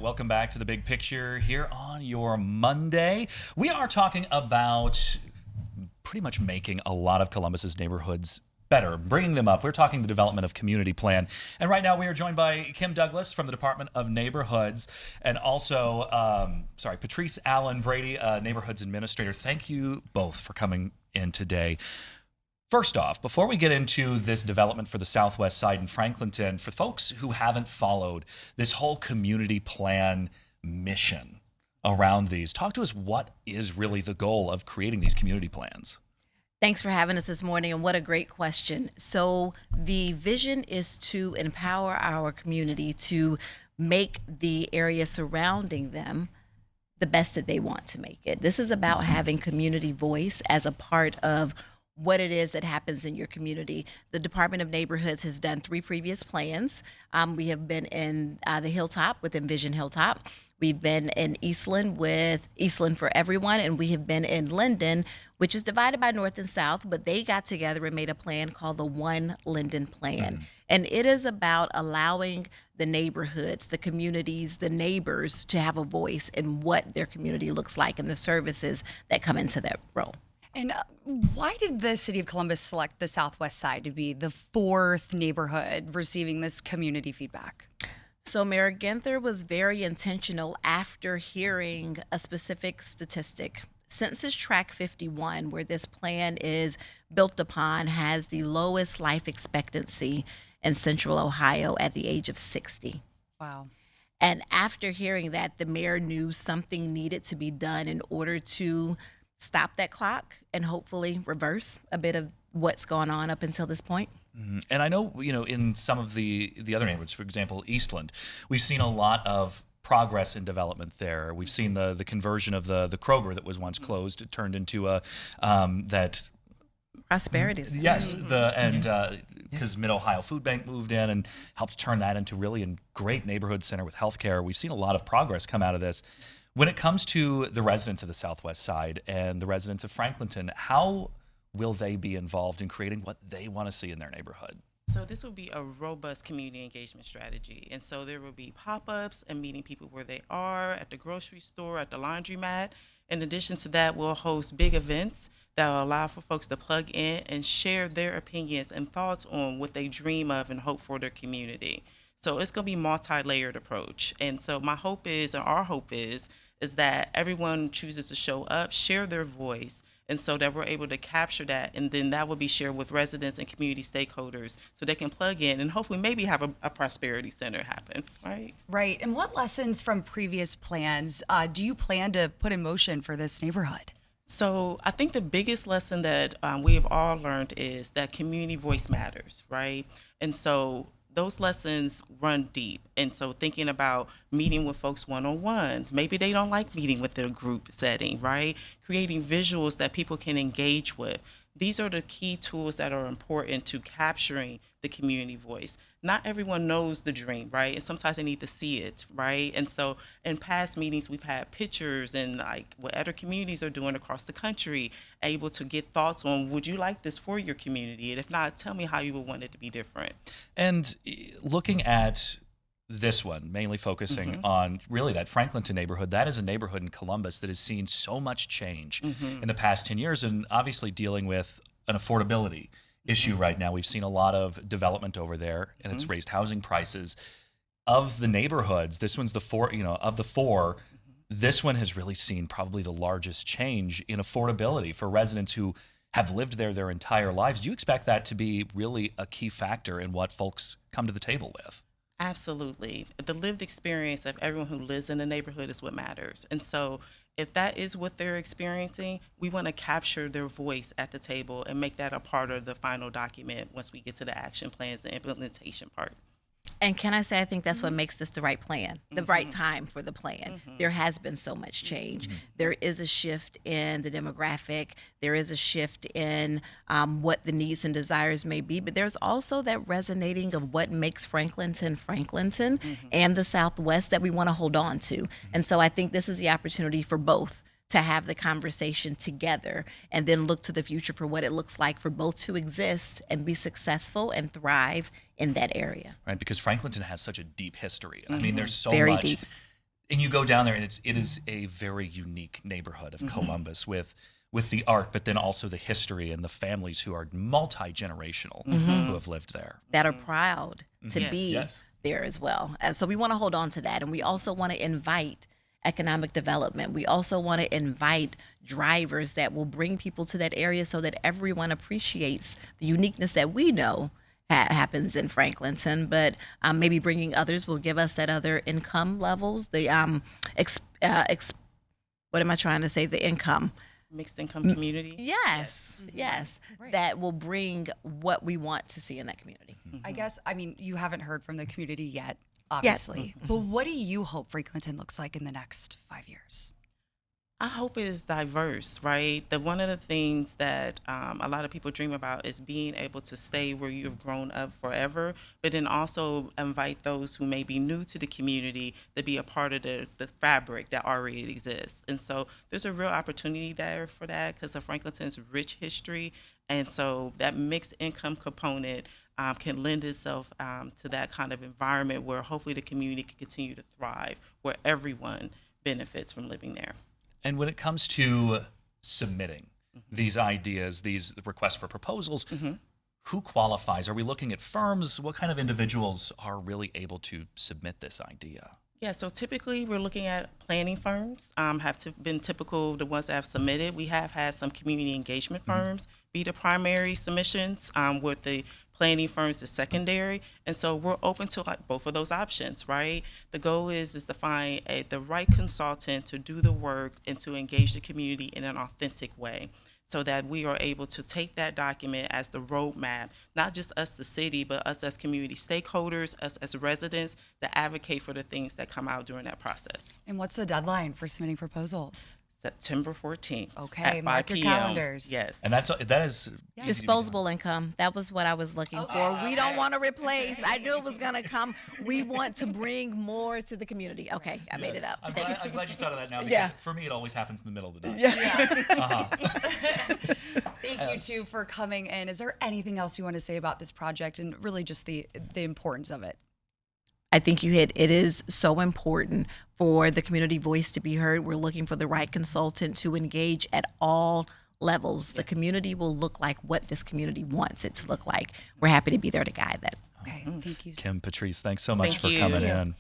Welcome back to The Big Picture here on your Monday. We are talking about pretty much making a lot of Columbus's neighborhoods better, bringing them up. We're talking the development of community plan. And right now we are joined by Kim Douglas from the Department of Neighborhoods and also, Patrice Allen Brady, Neighborhoods Administrator. Thank you both for coming in today. First off, before we get into this development for the Southwest Side in Franklinton, for folks who haven't followed this whole community plan mission around these, talk to us, what is really the goal of creating these community plans? Thanks for having us this morning, and what a great question. So the vision is to empower our community to make the area surrounding them the best that they want to make it. This is about having community voice as a part of what it is that happens in your community. The Department of Neighborhoods has done 3 previous plans. We have been in the Hilltop with Envision Hilltop. We've been in Eastland with Eastland for Everyone, and we have been in Linden, which is divided by North and South, but they got together and made a plan called the One Linden Plan. And it is about allowing the neighborhoods, the communities, the neighbors to have a voice in what their community looks like and the services that come into that role. And why did the city of Columbus select the Southwest Side to be the 4th neighborhood receiving this community feedback? So Mayor Ginther was very intentional after hearing a specific statistic. Census Tract 51, where this plan is built upon, has the lowest life expectancy in Central Ohio at the age of 60. Wow. And after hearing that, the mayor knew something needed to be done in order to stop that clock and hopefully reverse a bit of what's gone on up until this point. And I know, in some of the other neighborhoods, for example, Eastland, we've seen a lot of progress in development there. We've seen the conversion of the Kroger that was once closed. It turned into that Prosperity. Yes, because Mid-Ohio Food Bank moved in and helped turn that into really a great neighborhood center with healthcare. We've seen a lot of progress come out of this. When it comes to the residents of the Southwest Side and the residents of Franklinton, how will they be involved in creating what they want to see in their neighborhood? So this will be a robust community engagement strategy. And so there will be pop-ups and meeting people where they are, at the grocery store, at the laundromat. In addition to that, we'll host big events that will allow for folks to plug in and share their opinions and thoughts on what they dream of and hope for their community. So it's going to be a multi-layered approach. And so my hope is, and our hope is that everyone chooses to show up, share their voice, and so that we're able to capture that, and then that will be shared with residents and community stakeholders so they can plug in and hopefully maybe have a prosperity center happen, right? Right. And what lessons from previous plans do you plan to put in motion for this neighborhood? So I think the biggest lesson that we have all learned is that community voice matters, right? And so those lessons run deep. And so thinking about meeting with folks one-on-one, maybe they don't like meeting with their group setting, right? Creating visuals that people can engage with. These are the key tools that are important to capturing the community voice. Not everyone knows the dream, right? And sometimes they need to see it, right? And so in past meetings, we've had pictures and like what other communities are doing across the country, able to get thoughts on, would you like this for your community? And if not, tell me how you would want it to be different. And looking at this one, mainly focusing on really that Franklinton neighborhood, that is a neighborhood in Columbus that has seen so much change in the past 10 years and obviously dealing with an affordability issue right now. We've seen a lot of development over there and it's raised housing prices. Of the neighborhoods, this one's of the four, this one has really seen probably the largest change in affordability for residents who have lived there their entire lives. Do you expect that to be really a key factor in what folks come to the table with? Absolutely. The lived experience of everyone who lives in the neighborhood is what matters. And so if that is what they're experiencing, we want to capture their voice at the table and make that a part of the final document once we get to the action plans and implementation part. And can I say, I think that's what makes this the right plan, the right time for the plan. There has been so much change. There is a shift in the demographic. There is a shift in what the needs and desires may be. But there's also that resonating of what makes Franklinton and the Southwest that we want to hold on to. And so I think this is the opportunity for both to have the conversation together and then look to the future for what it looks like for both to exist and be successful and thrive in that area. Right, because Franklinton has such a deep history. I mean, there's so Very much deep. and you go down there, and it is a very unique neighborhood of Columbus with the art, but then also the history and the families who are multi-generational who have lived there. That are proud to Yes. be Yes. there as well. So we want to hold on to that. And we also want to invite economic development. We also want to invite drivers that will bring people to that area so that everyone appreciates the uniqueness that we know happens in Franklinton, but maybe bringing others will give us that other income levels. The what am I trying to say? The income. Mixed income community. Yes, yes, Right. that will bring what we want to see in that community. I guess, I mean, you haven't heard from the community yet, obviously. But what do you hope Franklinton looks like in the next 5 years? I hope it is diverse, right? One of the things that a lot of people dream about is being able to stay where you've grown up forever, but then also invite those who may be new to the community to be a part of the fabric that already exists. And so there's a real opportunity there for that because of Franklinton's rich history. And so that mixed income component can lend itself to that kind of environment where hopefully the community can continue to thrive, where everyone benefits from living there. And when it comes to submitting these ideas, these requests for proposals, who qualifies? Are we looking at firms? What kind of individuals are really able to submit this idea? Yeah, so typically we're looking at planning firms, been typical, the ones that have submitted. We have had some community engagement firms be the primary submissions, with the planning firms the secondary. And so we're open to like both of those options, right? The goal is to find the right consultant to do the work and to engage the community in an authentic way, so that we are able to take that document as the roadmap, not just us, the city, but us as community stakeholders, us as residents, to advocate for the things that come out during that process. And what's the deadline for submitting proposals? September 14th. Okay, at 5 mark your p.m. calendars. Yes. And that is Disposable income. That was what I was looking for. We don't want to replace. I knew it was going to come. We want to bring more to the community. Okay, I made it up. I'm Thanks. glad you thought of that now because Yeah. for me it always happens in the middle of the day. Thank you two for coming in. Is there anything else you want to say about this project and really just the importance of it? I think you hit. It is so important for the community voice to be heard. We're looking for the right consultant to engage at all levels. The community will look like what this community wants it to look like. We're happy to be there to guide that. Okay, thank you. Kim, Patrice, thanks so much Thank for you. coming Thank you. in.